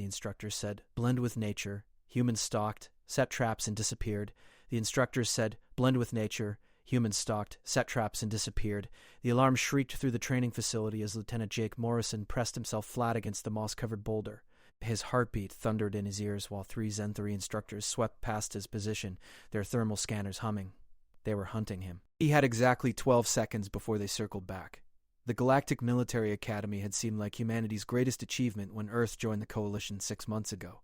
instructors said, "Blend with nature." Humans stalked, set traps, and disappeared. The instructors said, "Blend with nature." Humans stalked, set traps, and disappeared. The alarm shrieked through the training facility as Lieutenant Jake Morrison pressed himself flat against the moss-covered boulder. His heartbeat thundered in his ears while 3 Zen-3 instructors swept past his position, their thermal scanners humming. They were hunting him. He had exactly 12 seconds before they circled back. The Galactic Military Academy had seemed like humanity's greatest achievement when Earth joined the Coalition 6 months ago.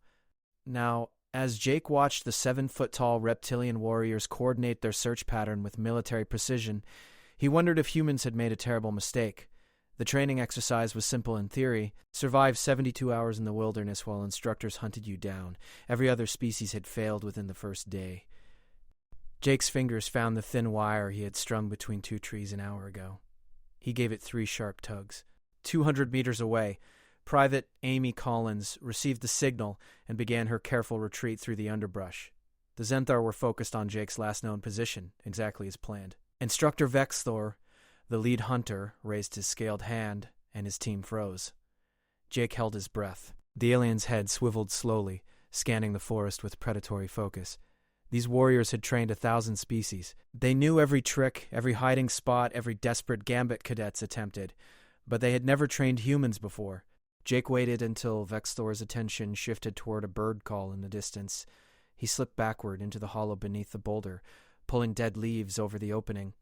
Now, as Jake watched the 7-foot-tall reptilian warriors coordinate their search pattern with military precision, he wondered if humans had made a terrible mistake. The training exercise was simple in theory. Survive 72 hours in the wilderness while instructors hunted you down. Every other species had failed within the first day. Jake's fingers found the thin wire he had strung between 2 trees an hour ago. He gave it 3 sharp tugs. 200 meters away, Private Amy Collins received the signal and began her careful retreat through the underbrush. The Zenthar were focused on Jake's last known position, exactly as planned. Instructor Vexthor, the lead hunter, raised his scaled hand, and his team froze. Jake held his breath. The alien's head swiveled slowly, scanning the forest with predatory focus. These warriors had trained 1,000 species. They knew every trick, every hiding spot, every desperate gambit cadets attempted, but they had never trained humans before. Jake waited until Vexthor's attention shifted toward a bird call in the distance. He slipped backward into the hollow beneath the boulder, pulling dead leaves over the opening.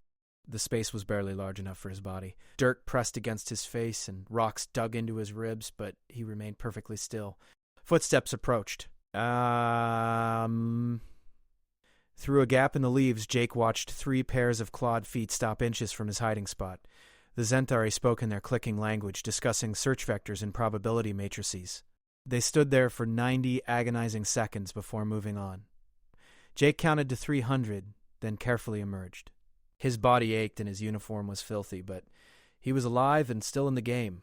The space was barely large enough for his body. Dirt pressed against his face and rocks dug into his ribs, but he remained perfectly still. Footsteps approached. Through a gap in the leaves, Jake watched 3 pairs of clawed feet stop inches from his hiding spot. The Zenthari spoke in their clicking language, discussing search vectors and probability matrices. They stood there for 90 agonizing seconds before moving on. Jake counted to 300, then carefully emerged. His body ached and his uniform was filthy, but he was alive and still in the game.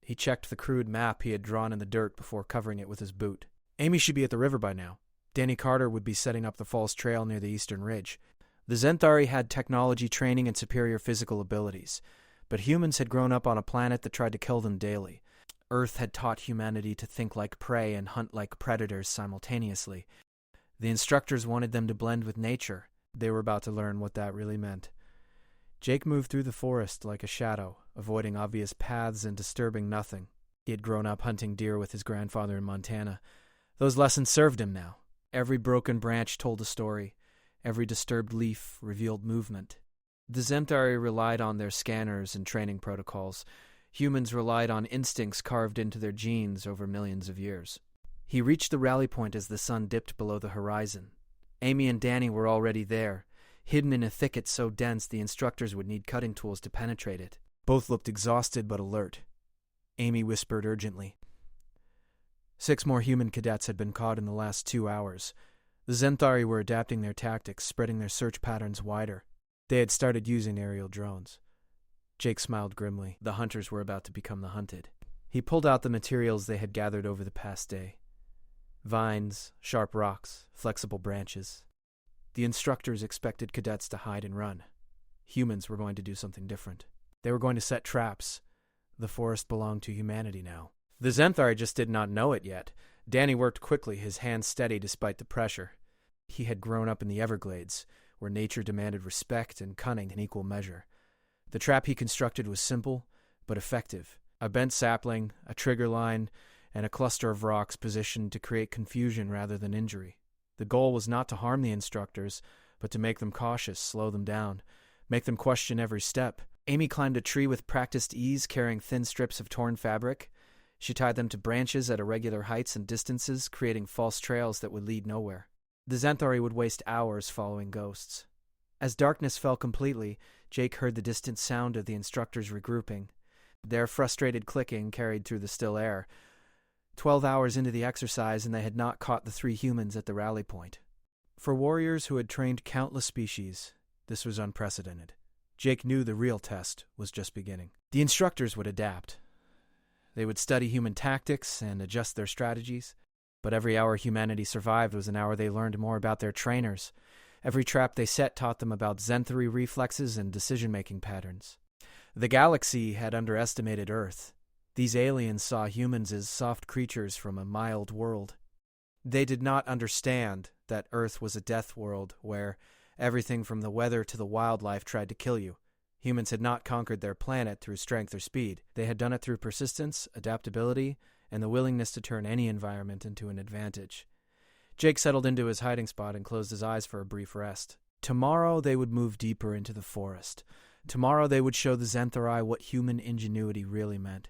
He checked the crude map he had drawn in the dirt before covering it with his boot. Amy should be at the river by now. Danny Carter would be setting up the false trail near the eastern ridge. The Zenthari had technology training and superior physical abilities, but humans had grown up on a planet that tried to kill them daily. Earth had taught humanity to think like prey and hunt like predators simultaneously. The instructors wanted them to blend with nature. They were about to learn what that really meant. Jake moved through the forest like a shadow, avoiding obvious paths and disturbing nothing. He had grown up hunting deer with his grandfather in Montana. Those lessons served him now. Every broken branch told a story. Every disturbed leaf revealed movement. The Zenthari relied on their scanners and training protocols. Humans relied on instincts carved into their genes over millions of years. He reached the rally point as the sun dipped below the horizon. Amy and Danny were already there, hidden in a thicket so dense the instructors would need cutting tools to penetrate it. Both looked exhausted but alert. Amy whispered urgently. 6 more human cadets had been caught in the last 2 hours. The Zenthari were adapting their tactics, spreading their search patterns wider. They had started using aerial drones. Jake smiled grimly. The hunters were about to become the hunted. He pulled out the materials they had gathered over the past day. Vines, sharp rocks, flexible branches. The instructors expected cadets to hide and run. Humans were going to do something different. They were going to set traps. The forest belonged to humanity now. The Zenthari just did not know it yet. Danny worked quickly, his hands steady despite the pressure. He had grown up in the Everglades, where nature demanded respect and cunning in equal measure. The trap he constructed was simple, but effective. A bent sapling, a trigger line, and a cluster of rocks positioned to create confusion rather than injury. The goal was not to harm the instructors, but to make them cautious, slow them down, make them question every step. Amy climbed a tree with practiced ease, carrying thin strips of torn fabric. She tied them to branches at irregular heights and distances, creating false trails that would lead nowhere. The Zenthari would waste hours following ghosts. As darkness fell completely, Jake heard the distant sound of the instructors regrouping. Their frustrated clicking carried through the still air. 12 hours into the exercise, and they had not caught the 3 humans at the rally point. For warriors who had trained countless species, this was unprecedented. Jake knew the real test was just beginning. The instructors would adapt. They would study human tactics and adjust their strategies. But every hour humanity survived was an hour they learned more about their trainers. Every trap they set taught them about Zenthari reflexes and decision-making patterns. The galaxy had underestimated Earth. These aliens saw humans as soft creatures from a mild world. They did not understand that Earth was a death world where everything from the weather to the wildlife tried to kill you. Humans had not conquered their planet through strength or speed. They had done it through persistence, adaptability, and the willingness to turn any environment into an advantage. Jake settled into his hiding spot and closed his eyes for a brief rest. Tomorrow they would move deeper into the forest. Tomorrow they would show the Xanthari what human ingenuity really meant.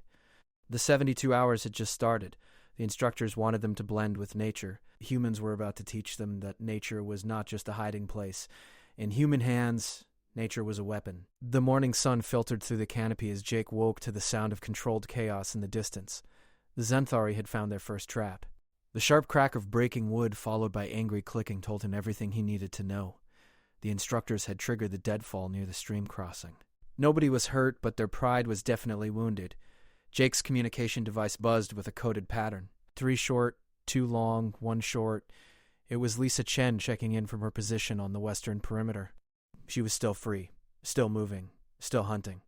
The 72 hours had just started. The instructors wanted them to blend with nature. Humans were about to teach them that nature was not just a hiding place. In human hands, nature was a weapon. The morning sun filtered through the canopy as Jake woke to the sound of controlled chaos in the distance. The Xanthari had found their first trap. The sharp crack of breaking wood followed by angry clicking told him everything he needed to know. The instructors had triggered the deadfall near the stream crossing. Nobody was hurt, but their pride was definitely wounded. Jake's communication device buzzed with a coded pattern. 3 short, 2 long, 1 short. It was Lisa Chen checking in from her position on the western perimeter. She was still free, still moving, still hunting.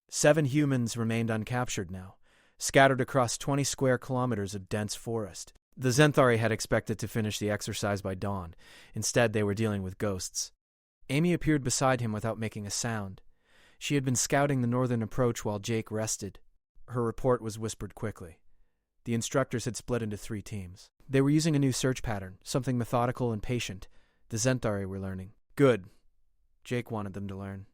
7 humans remained uncaptured now, scattered across 20 square kilometers of dense forest. The Xanthari had expected to finish the exercise by dawn. Instead, they were dealing with ghosts. Amy appeared beside him without making a sound. She had been scouting the northern approach while Jake rested. Her report was whispered quickly. The instructors had split into 3 teams. They were using a new search pattern, something methodical and patient. The Xanthari were learning. Good. Jake wanted them to learn.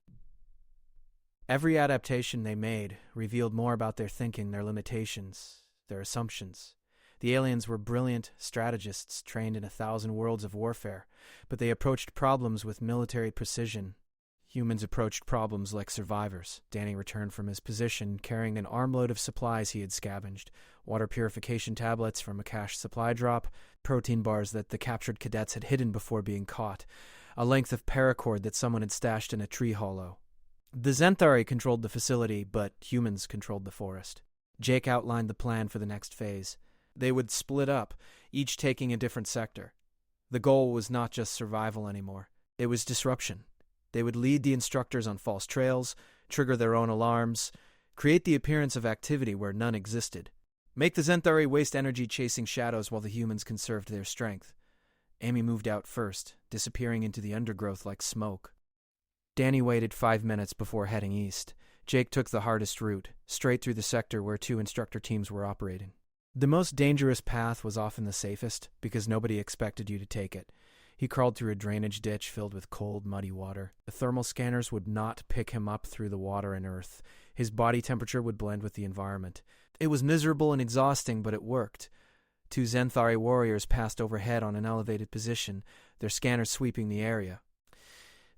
Every adaptation they made revealed more about their thinking, their limitations, their assumptions. The aliens were brilliant strategists trained in 1,000 worlds of warfare, but they approached problems with military precision. Humans approached problems like survivors. Danny returned from his position carrying an armload of supplies he had scavenged, water purification tablets from a cached supply drop, protein bars that the captured cadets had hidden before being caught, a length of paracord that someone had stashed in a tree hollow. The Xanthari controlled the facility, but humans controlled the forest. Jake outlined the plan for the next phase. They would split up, each taking a different sector. The goal was not just survival anymore. It was disruption. They would lead the instructors on false trails, trigger their own alarms, create the appearance of activity where none existed. Make the Xanthari waste energy chasing shadows while the humans conserved their strength. Amy moved out first, disappearing into the undergrowth like smoke. Danny waited 5 minutes before heading east. Jake took the hardest route, straight through the sector where 2 instructor teams were operating. The most dangerous path was often the safest, because nobody expected you to take it. He crawled through a drainage ditch filled with cold, muddy water. The thermal scanners would not pick him up through the water and earth. His body temperature would blend with the environment. It was miserable and exhausting, but it worked. 2 Xanthari warriors passed overhead on an elevated position, their scanners sweeping the area.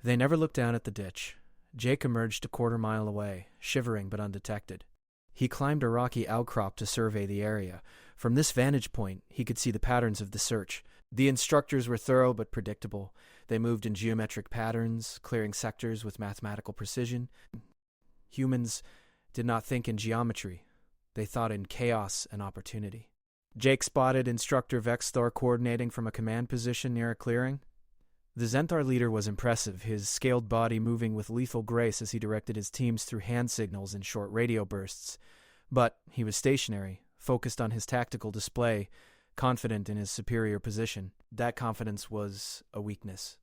They never looked down at the ditch. Jake emerged a quarter-mile away, shivering but undetected. He climbed a rocky outcrop to survey the area. From this vantage point, he could see the patterns of the search. The instructors were thorough but predictable. They moved in geometric patterns, clearing sectors with mathematical precision. Humans did not think in geometry. They thought in chaos and opportunity. Jake spotted Instructor Vexthor coordinating from a command position near a clearing. The Xanthar leader was impressive, his scaled body moving with lethal grace as he directed his teams through hand signals and short radio bursts. But he was stationary, focused on his tactical display, confident in his superior position. That confidence was a weakness.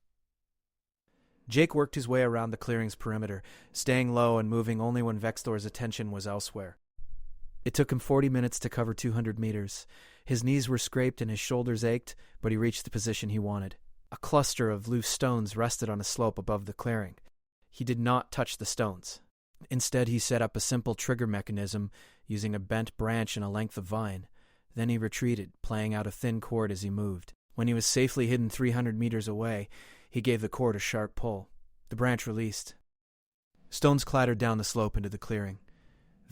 Jake worked his way around the clearing's perimeter, staying low and moving only when Vexthor's attention was elsewhere. It took him 40 minutes to cover 200 meters. His knees were scraped and his shoulders ached, but he reached the position he wanted. A cluster of loose stones rested on a slope above the clearing. He did not touch the stones. Instead, he set up a simple trigger mechanism using a bent branch and a length of vine. Then he retreated, playing out a thin cord as he moved. When he was safely hidden 300 meters away, he gave the cord a sharp pull. The branch released. Stones clattered down the slope into the clearing.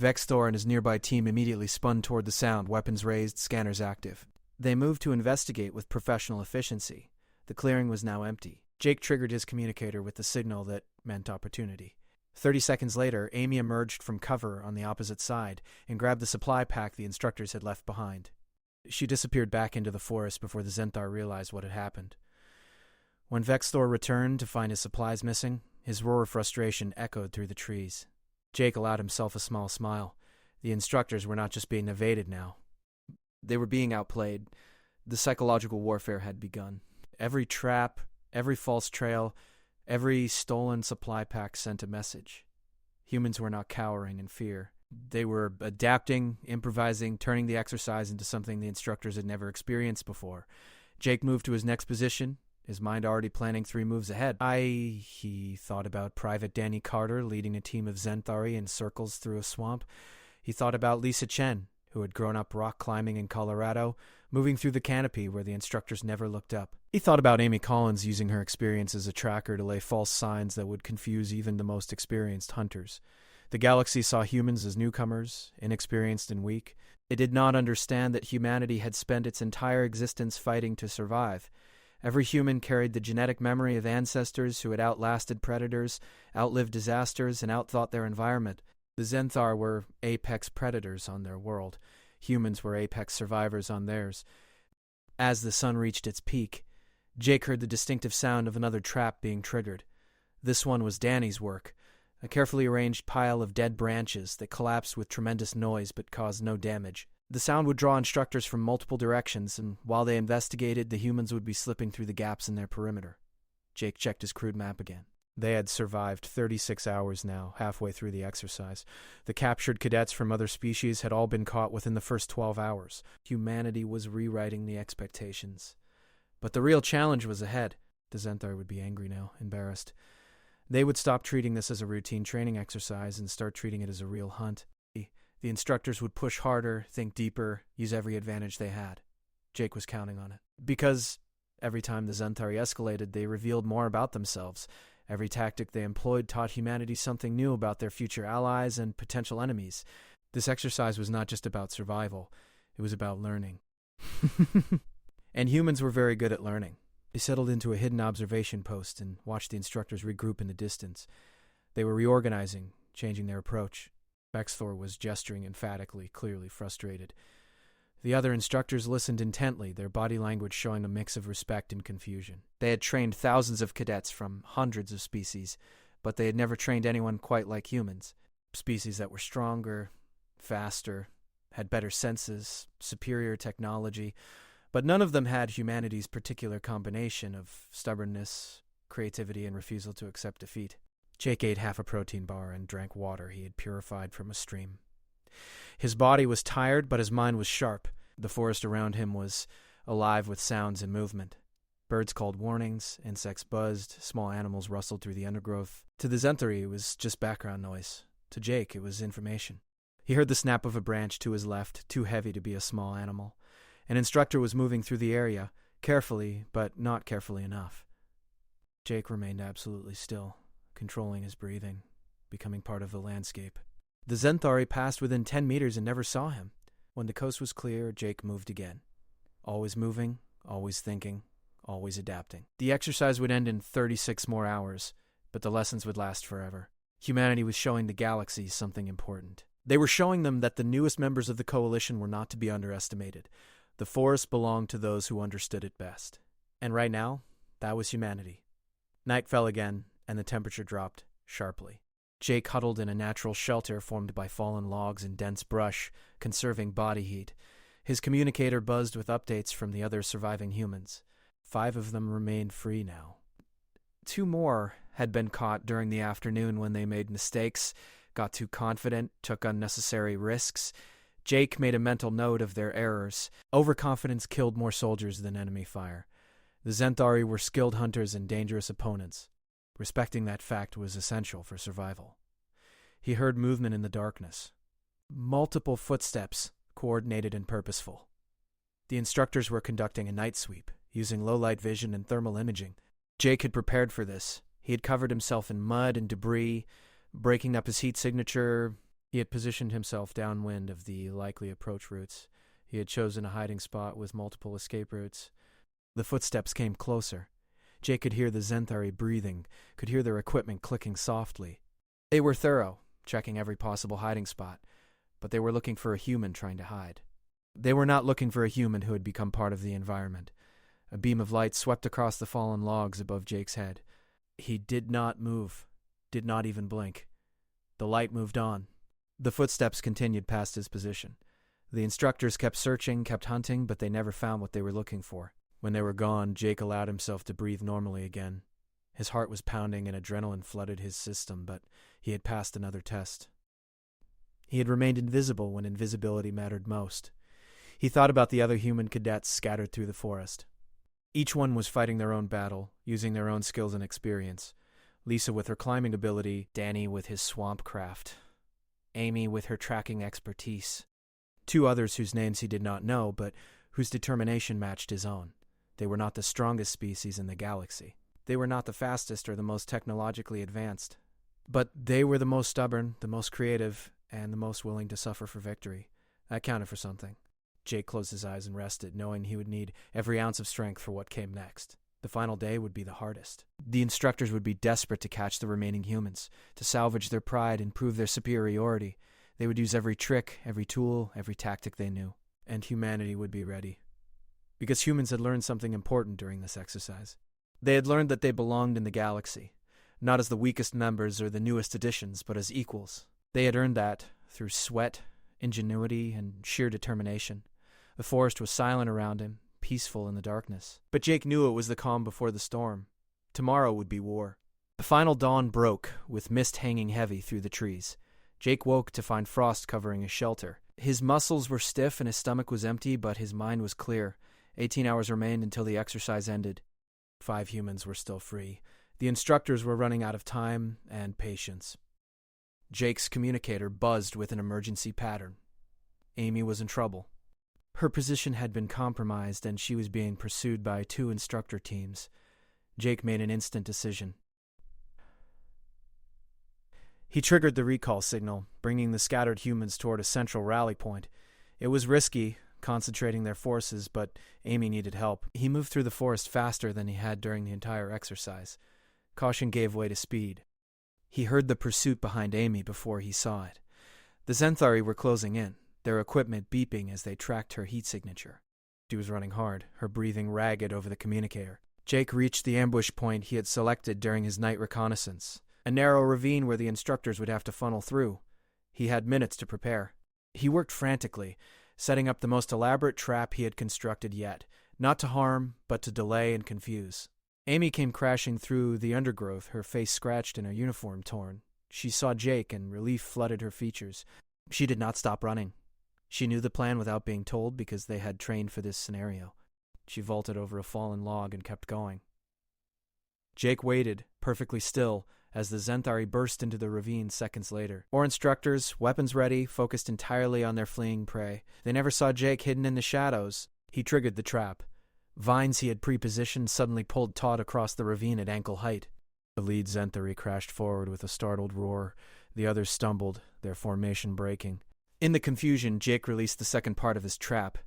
Vexthor and his nearby team immediately spun toward the sound, weapons raised, scanners active. They moved to investigate with professional efficiency. The clearing was now empty. Jake triggered his communicator with the signal that meant opportunity. 30 seconds later, Amy emerged from cover on the opposite side and grabbed the supply pack the instructors had left behind. She disappeared back into the forest before the Xanthar realized what had happened. When Vexthor returned to find his supplies missing, his roar of frustration echoed through the trees. Jake allowed himself a small smile. The instructors were not just being evaded now. They were being outplayed. The psychological warfare had begun. Every trap, every false trail, every stolen supply pack sent a message. Humans were not cowering in fear. They were adapting, improvising, turning the exercise into something the instructors had never experienced before. Jake moved to his next position, his mind already planning 3 moves ahead. He thought about Private Danny Carter leading a team of Zenthari in circles through a swamp. He thought about Lisa Chen, who had grown up rock climbing in Colorado, moving through the canopy where the instructors never looked up. He thought about Amy Collins using her experience as a tracker to lay false signs that would confuse even the most experienced hunters. The galaxy saw humans as newcomers, inexperienced and weak. It did not understand that humanity had spent its entire existence fighting to survive. Every human carried the genetic memory of ancestors who had outlasted predators, outlived disasters, and outthought their environment. The Zenthar were apex predators on their world. Humans were apex survivors on theirs. As the sun reached its peak, Jake heard the distinctive sound of another trap being triggered. This one was Danny's work, a carefully arranged pile of dead branches that collapsed with tremendous noise but caused no damage. The sound would draw instructors from multiple directions, and while they investigated, the humans would be slipping through the gaps in their perimeter. Jake checked his crude map again. They had survived 36 hours now, halfway through the exercise. The captured cadets from other species had all been caught within the first 12 hours. Humanity was rewriting the expectations. But the real challenge was ahead. The Zenthar would be angry now, embarrassed. They would stop treating this as a routine training exercise and start treating it as a real hunt. The instructors would push harder, think deeper, use every advantage they had. Jake was counting on it. Because every time the Zenthari escalated, they revealed more about themselves. Every tactic they employed taught humanity something new about their future allies and potential enemies. This exercise was not just about survival. It was about learning. And humans were very good at learning. They settled into a hidden observation post and watched the instructors regroup in the distance. They were reorganizing, changing their approach. Bexthor was gesturing emphatically, clearly frustrated. The other instructors listened intently, their body language showing a mix of respect and confusion. They had trained thousands of cadets from hundreds of species, but they had never trained anyone quite like humans. Species that were stronger, faster, had better senses, superior technology, but none of them had humanity's particular combination of stubbornness, creativity, and refusal to accept defeat. Jake ate half a protein bar and drank water he had purified from a stream. His body was tired, but his mind was sharp. The forest around him was alive with sounds and movement. Birds called warnings, insects buzzed, small animals rustled through the undergrowth. To the Zenthari, it was just background noise. To Jake, it was information. He heard the snap of a branch to his left, too heavy to be a small animal. An instructor was moving through the area, carefully, but not carefully enough. Jake remained absolutely still, controlling his breathing, becoming part of the landscape. The Zenthari passed within 10 meters and never saw him. When the coast was clear, Jake moved again. Always moving, always thinking, always adapting. The exercise would end in 36 more hours, but the lessons would last forever. Humanity was showing the galaxy something important. They were showing them that the newest members of the coalition were not to be underestimated. The forest belonged to those who understood it best. And right now, that was humanity. Night fell again, and the temperature dropped sharply. Jake huddled in a natural shelter formed by fallen logs and dense brush, conserving body heat. His communicator buzzed with updates from the other surviving humans. 5 of them remained free now. 2 more had been caught during the afternoon when they made mistakes, got too confident, took unnecessary risks. Jake made a mental note of their errors. Overconfidence killed more soldiers than enemy fire. The Zenthari were skilled hunters and dangerous opponents. Respecting that fact was essential for survival. He heard movement in the darkness. Multiple footsteps, coordinated and purposeful. The instructors were conducting a night sweep, using low-light vision and thermal imaging. Jake had prepared for this. He had covered himself in mud and debris, breaking up his heat signature. He had positioned himself downwind of the likely approach routes. He had chosen a hiding spot with multiple escape routes. The footsteps came closer. Jake could hear the Zenthari breathing, could hear their equipment clicking softly. They were thorough, checking every possible hiding spot, but they were looking for a human trying to hide. They were not looking for a human who had become part of the environment. A beam of light swept across the fallen logs above Jake's head. He did not move, did not even blink. The light moved on. The footsteps continued past his position. The instructors kept searching, kept hunting, but they never found what they were looking for. When they were gone, Jake allowed himself to breathe normally again. His heart was pounding and adrenaline flooded his system, but he had passed another test. He had remained invisible when invisibility mattered most. He thought about the other human cadets scattered through the forest. Each one was fighting their own battle, using their own skills and experience. Lisa with her climbing ability, Danny with his swamp craft, Amy with her tracking expertise. Two others whose names he did not know, but whose determination matched his own. They were not the strongest species in the galaxy. They were not the fastest or the most technologically advanced. But they were the most stubborn, the most creative, and the most willing to suffer for victory. That counted for something. Jake closed his eyes and rested, knowing he would need every ounce of strength for what came next. The final day would be the hardest. The instructors would be desperate to catch the remaining humans, to salvage their pride and prove their superiority. They would use every trick, every tool, every tactic they knew. And humanity would be ready. Because humans had learned something important during this exercise. They had learned that they belonged in the galaxy, not as the weakest members or the newest additions, but as equals. They had earned that through sweat, ingenuity, and sheer determination. The forest was silent around him, peaceful in the darkness. But Jake knew it was the calm before the storm. Tomorrow would be war. The final dawn broke, with mist hanging heavy through the trees. Jake woke to find frost covering his shelter. His muscles were stiff and his stomach was empty, but his mind was clear. 18 hours remained until the exercise ended. 5 humans were still free. The instructors were running out of time and patience. Jake's communicator buzzed with an emergency pattern. Amy was in trouble. Her position had been compromised and she was being pursued by 2 instructor teams. Jake made an instant decision. He triggered the recall signal, bringing the scattered humans toward a central rally point. It was risky, concentrating their forces, but Amy needed help. He moved through the forest faster than he had during the entire exercise. Caution gave way to speed. He heard the pursuit behind Amy before he saw it. The Zenthari were closing in, their equipment beeping as they tracked her heat signature. She was running hard, her breathing ragged over the communicator. Jake reached the ambush point he had selected during his night reconnaissance, a narrow ravine where the instructors would have to funnel through. He had minutes to prepare. He worked frantically, setting up the most elaborate trap he had constructed yet, not to harm, but to delay and confuse. Amy came crashing through the undergrowth, her face scratched and her uniform torn. She saw Jake, and relief flooded her features. She did not stop running. She knew the plan without being told because they had trained for this scenario. She vaulted over a fallen log and kept going. Jake waited, perfectly still, as the Zenthari burst into the ravine seconds later. 4 instructors, weapons ready, focused entirely on their fleeing prey. They never saw Jake hidden in the shadows. He triggered the trap. Vines he had pre-positioned suddenly pulled taut across the ravine at ankle height. The lead Zenthari crashed forward with a startled roar. The others stumbled, their formation breaking. In the confusion, Jake released the second part of his trap.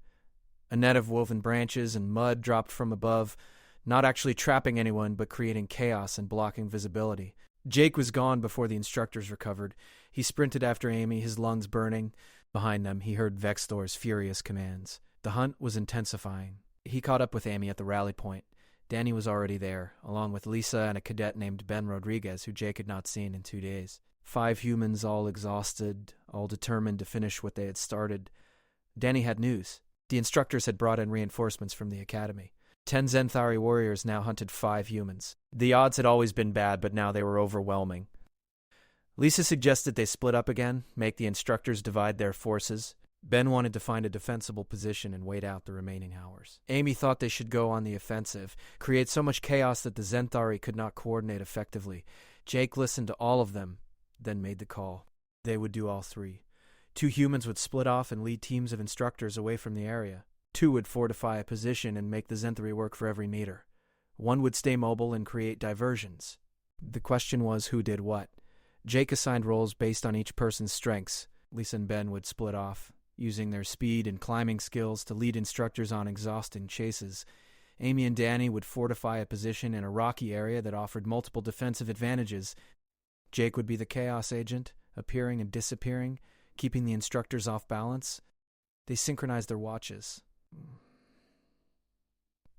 A net of woven branches and mud dropped from above, not actually trapping anyone, but creating chaos and blocking visibility. Jake was gone before the instructors recovered. He sprinted after Amy, his lungs burning. Behind them, he heard Vextor's furious commands. The hunt was intensifying. He caught up with Amy at the rally point. Danny was already there, along with Lisa and a cadet named Ben Rodriguez, who Jake had not seen in 2 days. 5 humans, all exhausted, all determined to finish what they had started. Danny had news. The instructors had brought in reinforcements from the academy. 10 Zenthari warriors now hunted 5 humans. The odds had always been bad, but now they were overwhelming. Lisa suggested they split up again, make the instructors divide their forces. Ben wanted to find a defensible position and wait out the remaining hours. Amy thought they should go on the offensive, create so much chaos that the Zenthari could not coordinate effectively. Jake listened to all of them, then made the call. They would do all 3. 2 humans would split off and lead teams of instructors away from the area. 2 would fortify a position and make the Zenthari work for every meter. 1 would stay mobile and create diversions. The question was who did what. Jake assigned roles based on each person's strengths. Lisa and Ben would split off, using their speed and climbing skills to lead instructors on exhausting chases. Amy and Danny would fortify a position in a rocky area that offered multiple defensive advantages. Jake would be the chaos agent, appearing and disappearing, keeping the instructors off balance. They synchronized their watches.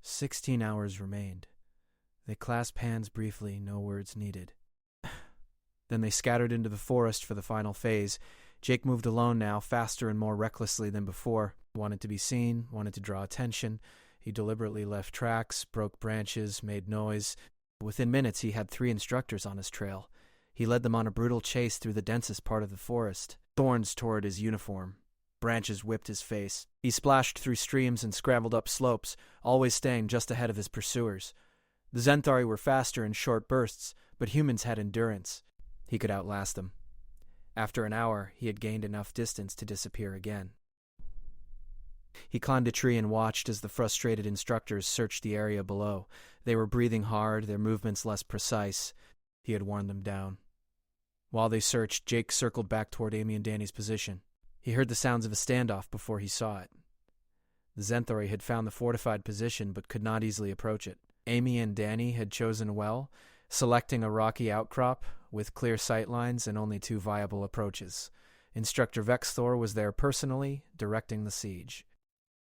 16 hours remained. They clasped hands briefly, no words needed. Then they scattered into the forest for the final phase. Jake moved alone now, faster and more recklessly than before. Wanted to be seen, wanted to draw attention. He deliberately left tracks, broke branches, made noise. Within minutes, he had 3 instructors on his trail. He led them on a brutal chase through the densest part of the forest. Thorns tore at his uniform. Branches whipped his face. He splashed through streams and scrambled up slopes, always staying just ahead of his pursuers. The Zentauri were faster in short bursts, but humans had endurance. He could outlast them. After an hour, he had gained enough distance to disappear again. He climbed a tree and watched as the frustrated instructors searched the area below. They were breathing hard, their movements less precise. He had worn them down. While they searched, Jake circled back toward Amy and Danny's position. He heard the sounds of a standoff before he saw it. The Zentauri had found the fortified position but could not easily approach it. Amy and Danny had chosen well, selecting a rocky outcrop with clear sight lines and only 2 viable approaches. Instructor Vexthor was there personally, directing the siege.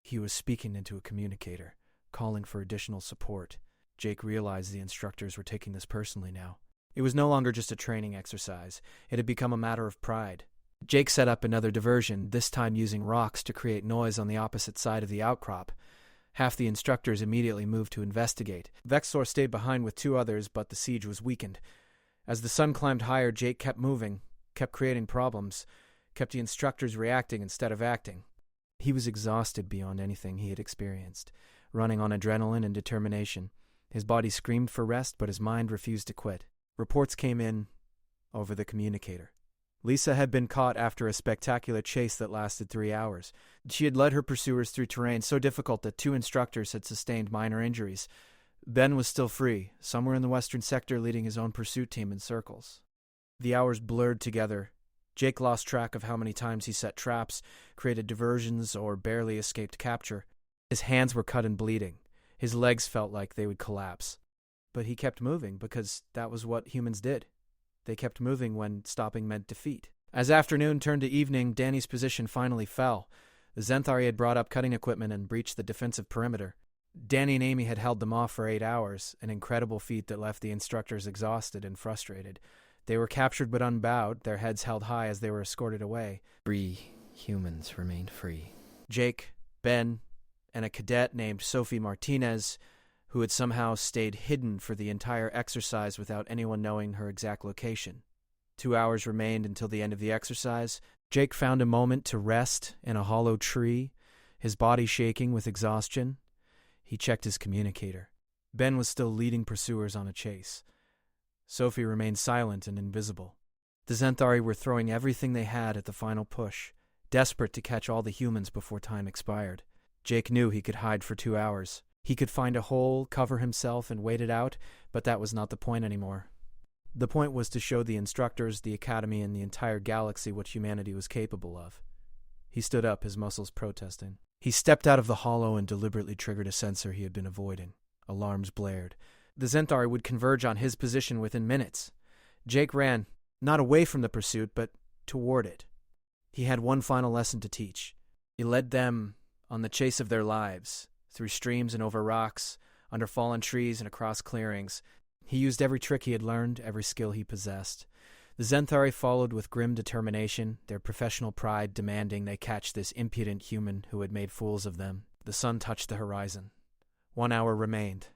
He was speaking into a communicator, calling for additional support. Jake realized the instructors were taking this personally now. It was no longer just a training exercise. It had become a matter of pride. Jake set up another diversion, this time using rocks to create noise on the opposite side of the outcrop. Half the instructors immediately moved to investigate. Vexor stayed behind with 2 others, but the siege was weakened. As the sun climbed higher, Jake kept moving, kept creating problems, kept the instructors reacting instead of acting. He was exhausted beyond anything he had experienced, running on adrenaline and determination. His body screamed for rest, but his mind refused to quit. Reports came in over the communicator. Lisa had been caught after a spectacular chase that lasted 3 hours. She had led her pursuers through terrain so difficult that 2 instructors had sustained minor injuries. Ben was still free, somewhere in the western sector leading his own pursuit team in circles. The hours blurred together. Jake lost track of how many times he set traps, created diversions, or barely escaped capture. His hands were cut and bleeding. His legs felt like they would collapse. But he kept moving because that was what humans did. They kept moving when stopping meant defeat. As afternoon turned to evening, Danny's position finally fell. The Zentauri had brought up cutting equipment and breached the defensive perimeter. Danny and Amy had held them off for 8 hours, an incredible feat that left the instructors exhausted and frustrated. They were captured but unbowed, their heads held high as they were escorted away. 3 humans remained free. Jake, Ben, and a cadet named Sophie Martinez, who had somehow stayed hidden for the entire exercise without anyone knowing her exact location. 2 hours remained until the end of the exercise. Jake found a moment to rest in a hollow tree, his body shaking with exhaustion. He checked his communicator. Ben was still leading pursuers on a chase. Sophie remained silent and invisible. The Zentauri were throwing everything they had at the final push, desperate to catch all the humans before time expired. Jake knew he could hide for 2 hours. He could find a hole, cover himself, and wait it out, but that was not the point anymore. The point was to show the instructors, the academy, and the entire galaxy what humanity was capable of. He stood up, his muscles protesting. He stepped out of the hollow and deliberately triggered a sensor he had been avoiding. Alarms blared. The Zentauri would converge on his position within minutes. Jake ran, not away from the pursuit, but toward it. He had one final lesson to teach. He led them on the chase of their lives, through streams and over rocks, under fallen trees and across clearings. He used every trick he had learned, every skill he possessed. The Zentauri followed with grim determination, their professional pride demanding they catch this impudent human who had made fools of them. The sun touched the horizon. 1 hour remained.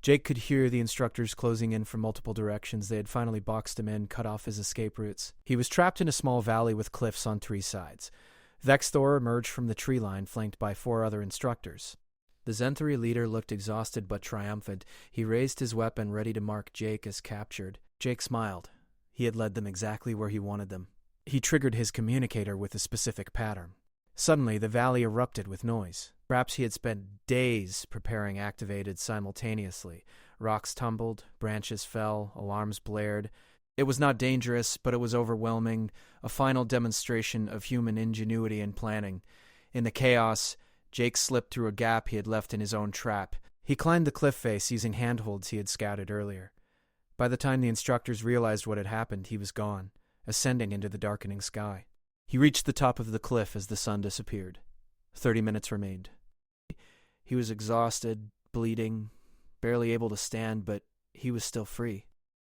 Jake could hear the instructors closing in from multiple directions. They had finally boxed him in, cut off his escape routes. He was trapped in a small valley with cliffs on 3 sides. Vexthor emerged from the tree line, flanked by 4 other instructors. The Zentauri leader looked exhausted but triumphant. He raised his weapon, ready to mark Jake as captured. Jake smiled. He had led them exactly where he wanted them. He triggered his communicator with a specific pattern. Suddenly, the valley erupted with noise. Perhaps he had spent days preparing activated simultaneously. Rocks tumbled, branches fell, alarms blared. It was not dangerous, but it was overwhelming, a final demonstration of human ingenuity and planning. In the chaos, Jake slipped through a gap he had left in his own trap. He climbed the cliff face using handholds he had scouted earlier. By the time the instructors realized what had happened, he was gone, ascending into the darkening sky. He reached the top of the cliff as the sun disappeared. 30 minutes remained. He was exhausted, bleeding, barely able to stand, but he was still free.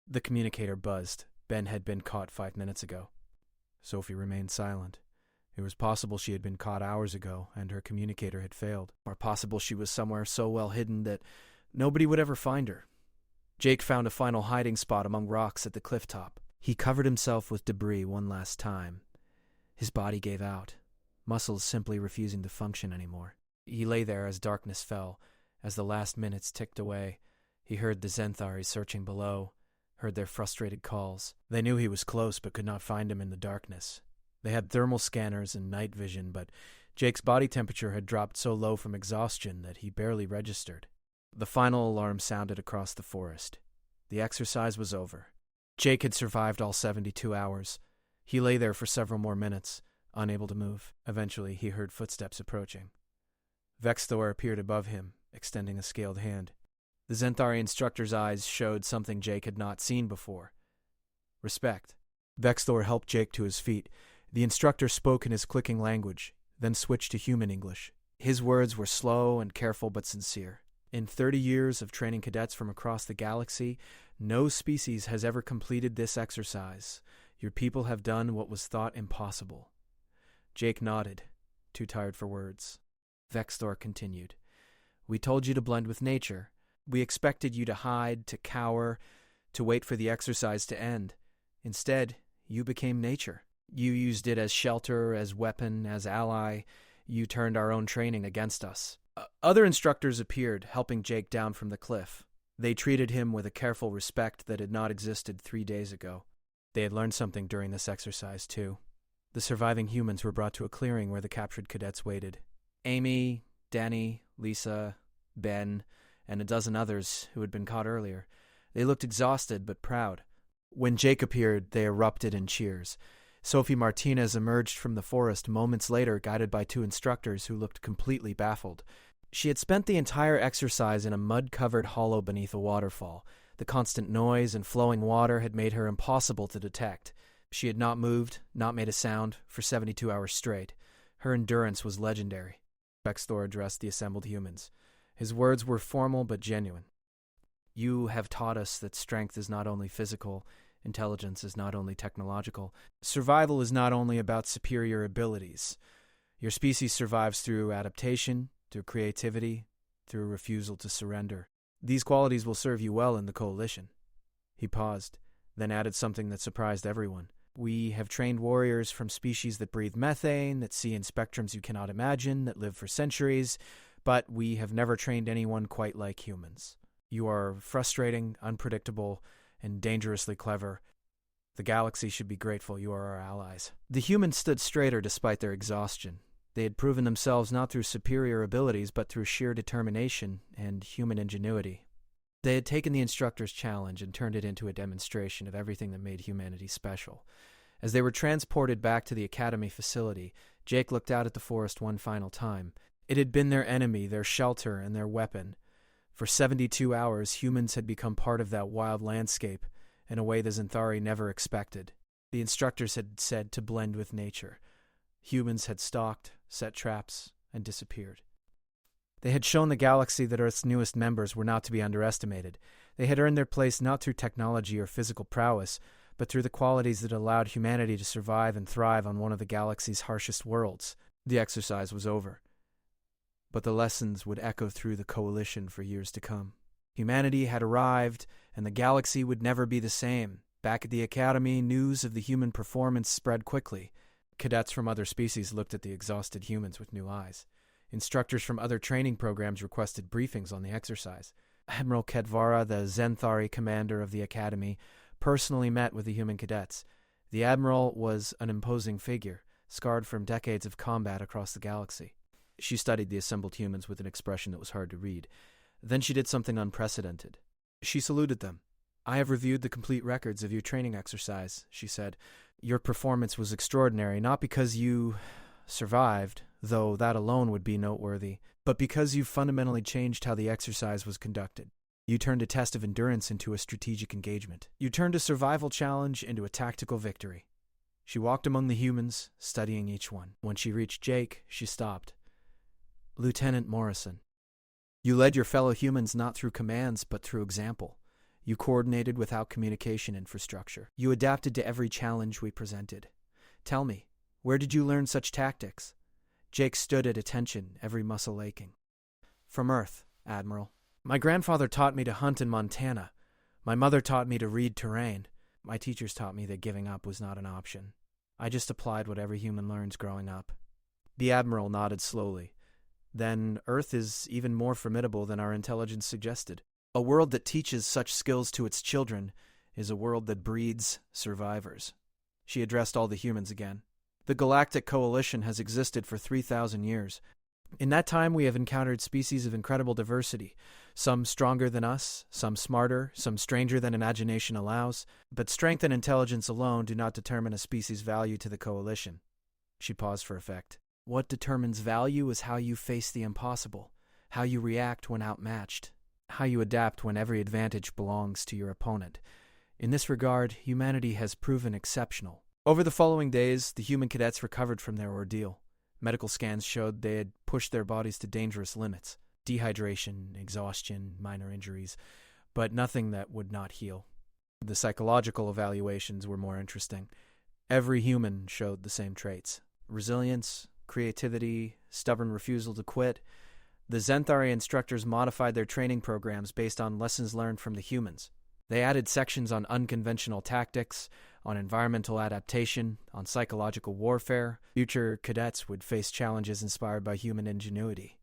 The communicator buzzed. Ben had been caught 5 minutes ago. Sophie remained silent. It was possible she had been caught hours ago, and her communicator had failed. Or possible she was somewhere so well hidden that nobody would ever find her. Jake found a final hiding spot among rocks at the cliff top. He covered himself with debris one last time. His body gave out, muscles simply refusing to function anymore. He lay there as darkness fell. As the last minutes ticked away, he heard the Zentharis searching below, heard their frustrated calls. They knew he was close but could not find him in the darkness. They had thermal scanners and night vision, but Jake's body temperature had dropped so low from exhaustion that he barely registered. The final alarm sounded across the forest. The exercise was over. Jake had survived all 72 hours. He lay there for several more minutes, unable to move. Eventually, he heard footsteps approaching. Vexthor appeared above him, extending a scaled hand. The Zenthari instructor's eyes showed something Jake had not seen before. Respect. Vexthor helped Jake to his feet. The instructor spoke in his clicking language, then switched to human English. His words were slow and careful but sincere. In 30 years of training cadets from across the galaxy, no species has ever completed this exercise. Your people have done what was thought impossible. Jake nodded, too tired for words. Vexthor continued. We told you to blend with nature. We expected you to hide, to cower, to wait for the exercise to end. Instead, you became nature. You used it as shelter, as weapon, as ally. You turned our own training against us. Other instructors appeared, helping Jake down from the cliff. They treated him with a careful respect that had not existed 3 days ago. They had learned something during this exercise, too. The surviving humans were brought to a clearing where the captured cadets waited. Amy, Danny, Lisa, Ben, and a dozen others who had been caught earlier. They looked exhausted but proud. When Jake appeared, they erupted in cheers. Sophie Martinez emerged from the forest moments later, guided by 2 instructors who looked completely baffled. She had spent the entire exercise in a mud-covered hollow beneath a waterfall. The constant noise and flowing water had made her impossible to detect. She had not moved, not made a sound, for 72 hours straight. Her endurance was legendary. Vexthor addressed the assembled humans. His words were formal but genuine. You have taught us that strength is not only physical, intelligence is not only technological. Survival is not only about superior abilities. Your species survives through adaptation, through creativity, through refusal to surrender. These qualities will serve you well in the Coalition. He paused, then added something that surprised everyone. We have trained warriors from species that breathe methane, that see in spectrums you cannot imagine, that live for centuries, but we have never trained anyone quite like humans. You are frustrating, unpredictable, and dangerously clever. The galaxy should be grateful you are our allies. The humans stood straighter despite their exhaustion. They had proven themselves not through superior abilities, but through sheer determination and human ingenuity. They had taken the instructor's challenge and turned it into a demonstration of everything that made humanity special. As they were transported back to the Academy facility, Jake looked out at the forest one final time. It had been their enemy, their shelter, and their weapon. For 72 hours, humans had become part of that wild landscape in a way the Zenthari never expected. The instructors had said to blend with nature. Humans had stalked, set traps, and disappeared. They had shown the galaxy that Earth's newest members were not to be underestimated. They had earned their place not through technology or physical prowess, but through the qualities that allowed humanity to survive and thrive on one of the galaxy's harshest worlds. The exercise was over, but the lessons would echo through the Coalition for years to come. Humanity had arrived, and the galaxy would never be the same. Back at the Academy, news of the human performance spread quickly. Cadets from other species looked at the exhausted humans with new eyes. Instructors from other training programs requested briefings on the exercise. Admiral Kedvara, the Zenthari commander of the Academy, personally met with the human cadets. The Admiral was an imposing figure, scarred from decades of combat across the galaxy. She studied the assembled humans with an expression that was hard to read. Then she did something unprecedented. She saluted them. I have reviewed the complete records of your training exercise, she said. Your performance was extraordinary, not because you survived, though that alone would be noteworthy, but because you fundamentally changed how the exercise was conducted. You turned a test of endurance into a strategic engagement. You turned a survival challenge into a tactical victory. She walked among the humans, studying each one. When she reached Jake, she stopped. Lieutenant Morrison, you led your fellow humans not through commands, but through example. You coordinated without communication infrastructure. You adapted to every challenge we presented. Tell me, where did you learn such tactics? Jake stood at attention, every muscle aching. From Earth, Admiral. My grandfather taught me to hunt in Montana. My mother taught me to read terrain. My teachers taught me that giving up was not an option. I just applied what every human learns growing up. The Admiral nodded slowly. Then Earth is even more formidable than our intelligence suggested. A world that teaches such skills to its children is a world that breeds survivors. She addressed all the humans again. The Galactic Coalition has existed for 3,000 years. In that time, we have encountered species of incredible diversity, some stronger than us, some smarter, some stranger than imagination allows, but strength and intelligence alone do not determine a species' value to the Coalition. She paused for effect. What determines value is how you face the impossible, how you react when outmatched, how you adapt when every advantage belongs to your opponent. In this regard, humanity has proven exceptional. Over the following days, the human cadets recovered from their ordeal. Medical scans showed they had pushed their bodies to dangerous limits. Dehydration, exhaustion, minor injuries, but nothing that would not heal. The psychological evaluations were more interesting. Every human showed the same traits. Resilience, creativity, stubborn refusal to quit. The Zenthari instructors modified their training programs based on lessons learned from the humans. They added sections on unconventional tactics, on environmental adaptation, on psychological warfare. Future cadets would face challenges inspired by human ingenuity.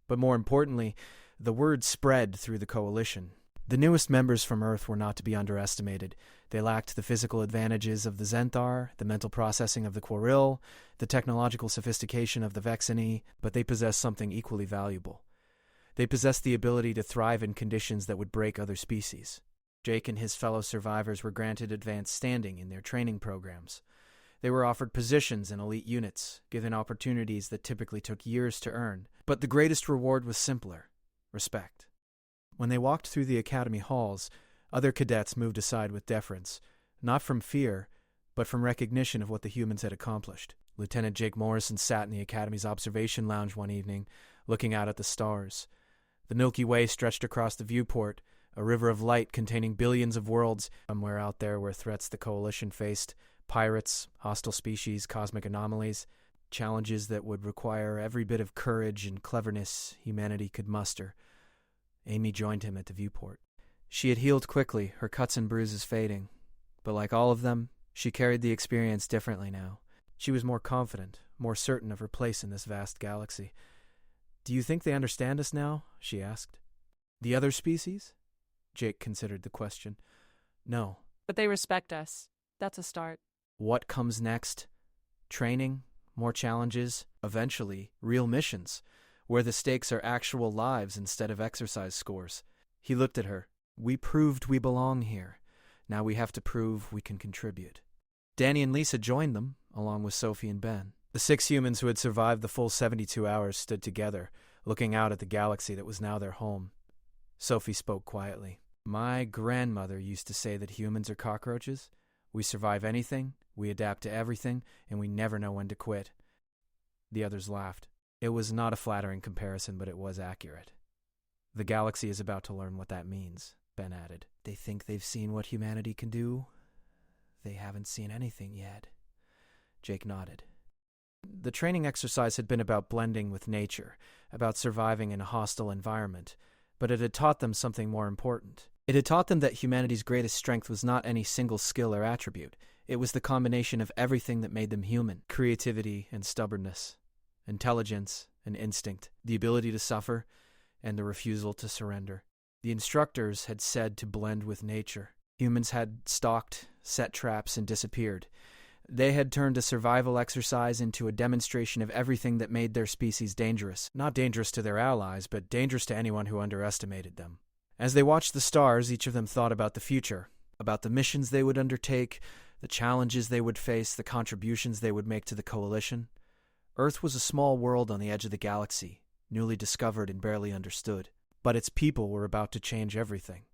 But more importantly, the word spread through the Coalition. The newest members from Earth were not to be underestimated. They lacked the physical advantages of the Zenthar, the mental processing of the Quaril, the technological sophistication of the Vexini, but they possessed something equally valuable. They possessed the ability to thrive in conditions that would break other species. Jake and his fellow survivors were granted advanced standing in their training programs. They were offered positions in elite units, given opportunities that typically took years to earn. But the greatest reward was simpler: respect. When they walked through the academy halls, other cadets moved aside with deference, not from fear, but from recognition of what the humans had accomplished. Lieutenant Jake Morrison sat in the academy's observation lounge one evening, looking out at the stars. The Milky Way stretched across the viewport, a river of light containing billions of worlds. Somewhere out there were threats the Coalition faced: pirates, hostile species, cosmic anomalies, challenges that would require every bit of courage and cleverness humanity could muster. Amy joined him at the viewport. She had healed quickly, her cuts and bruises fading. But like all of them, she carried the experience differently now. She was more confident, more certain of her place in this vast galaxy. "Do you think they understand us now?" she asked. "The other species?" Jake considered the question. "No." "But they respect us. That's a start." "What comes next? Training, more challenges, eventually real missions, where the stakes are actual lives instead of exercise scores." He looked at her. "We proved we belong here. Now we have to prove we can contribute." Danny and Lisa joined them, along with Sophie and Ben. The 6 humans who had survived the full 72 hours stood together, looking out at the galaxy that was now their home. Sophie spoke quietly. "My grandmother used to say that humans are cockroaches. We survive anything, we adapt to everything, and we never know when to quit." The others laughed. It was not a flattering comparison, but it was accurate. "The galaxy is about to learn what that means," Ben added. "They think they've seen what humanity can do. They haven't seen anything yet." Jake nodded. The training exercise had been about blending with nature, about surviving in a hostile environment, but it had taught them something more important. It had taught them that humanity's greatest strength was not any single skill or attribute. It was the combination of everything that made them human: creativity and stubbornness, intelligence and instinct, the ability to suffer, and the refusal to surrender. The instructors had said to blend with nature. Humans had stalked, set traps, and disappeared. They had turned a survival exercise into a demonstration of everything that made their species dangerous. Not dangerous to their allies, but dangerous to anyone who underestimated them. As they watched the stars, each of them thought about the future, about the missions they would undertake, the challenges they would face, the contributions they would make to the Coalition. Earth was a small world on the edge of the galaxy, newly discovered and barely understood. But its people were about to change everything.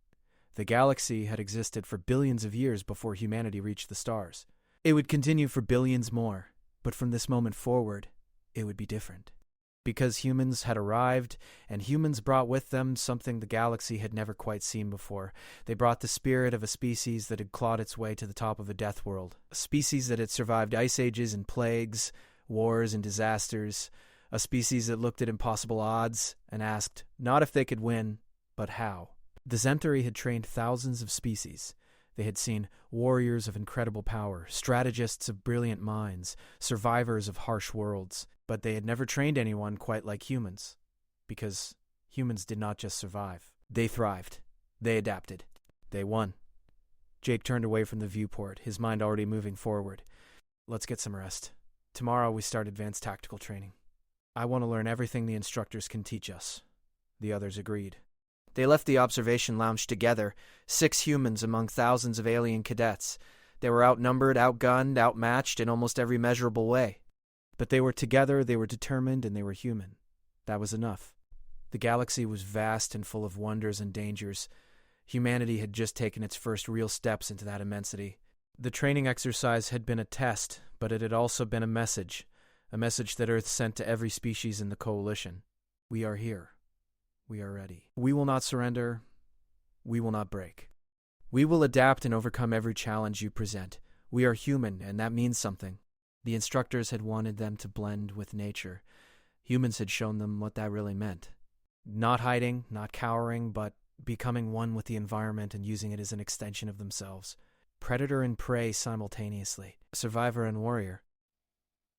The galaxy had existed for billions of years before humanity reached the stars. It would continue for billions more, but from this moment forward, it would be different. Because humans had arrived, and humans brought with them something the galaxy had never quite seen before. They brought the spirit of a species that had clawed its way to the top of a death world, a species that had survived ice ages and plagues, wars and disasters, a species that looked at impossible odds and asked not if they could win, but how. The Zentari had trained thousands of species. They had seen warriors of incredible power, strategists of brilliant minds, survivors of harsh worlds, but they had never trained anyone quite like humans, because humans did not just survive. They thrived. They adapted. They won. Jake turned away from the viewport, his mind already moving forward. Let's get some rest. Tomorrow we start advanced tactical training. I want to learn everything the instructors can teach us. The others agreed. They left the observation lounge together, 6 humans among thousands of alien cadets. They were outnumbered, outgunned, outmatched in almost every measurable way. But they were together, they were determined, and they were human. That was enough. The galaxy was vast and full of wonders and dangers. Humanity had just taken its first real steps into that immensity. The training exercise had been a test, but it had also been a message that Earth sent to every species in the coalition. We are here. We are ready. We will not surrender. We will not break. We will adapt and overcome every challenge you present. We are human, and that means something. The instructors had wanted them to blend with nature. Humans had shown them what that really meant. Not hiding, not cowering, but becoming one with the environment and using it as an extension of themselves. Predator and prey simultaneously. Survivor and warrior.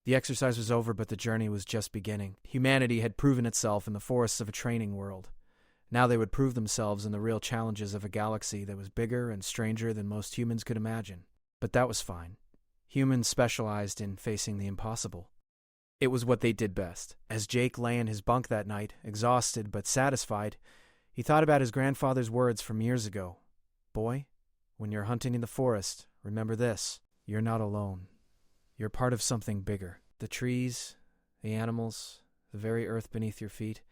The exercise was over, but the journey was just beginning. Humanity had proven itself in the forests of a training world. Now they would prove themselves in the real challenges of a galaxy that was bigger and stranger than most humans could imagine. But that was fine. Humans specialized in facing the impossible. It was what they did best. As Jake lay in his bunk that night, exhausted but satisfied, he thought about his grandfather's words from years ago. Boy, when you're hunting in the forest, remember this. You're not alone. You're part of something bigger. The trees, the animals, the very earth beneath your feet,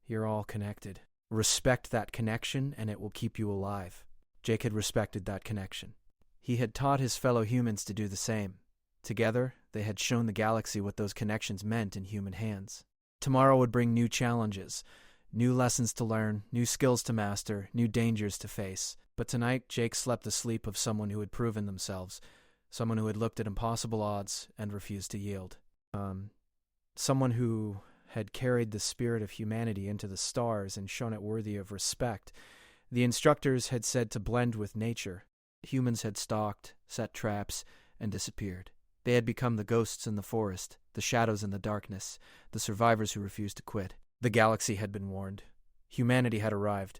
you're all connected. Respect that connection, and it will keep you alive. Jake had respected that connection. He had taught his fellow humans to do the same. Together, they had shown the galaxy what those connections meant in human hands. Tomorrow would bring new challenges, new lessons to learn, new skills to master, new dangers to face. But tonight, Jake slept the sleep of someone who had proven themselves, someone who had looked at impossible odds and refused to yield. Someone who had carried the spirit of humanity into the stars and shown it worthy of respect. The instructors had said to blend with nature. Humans had stalked, set traps, and disappeared. They had become the ghosts in the forest, the shadows in the darkness, the survivors who refused to quit. The galaxy had been warned. Humanity had arrived.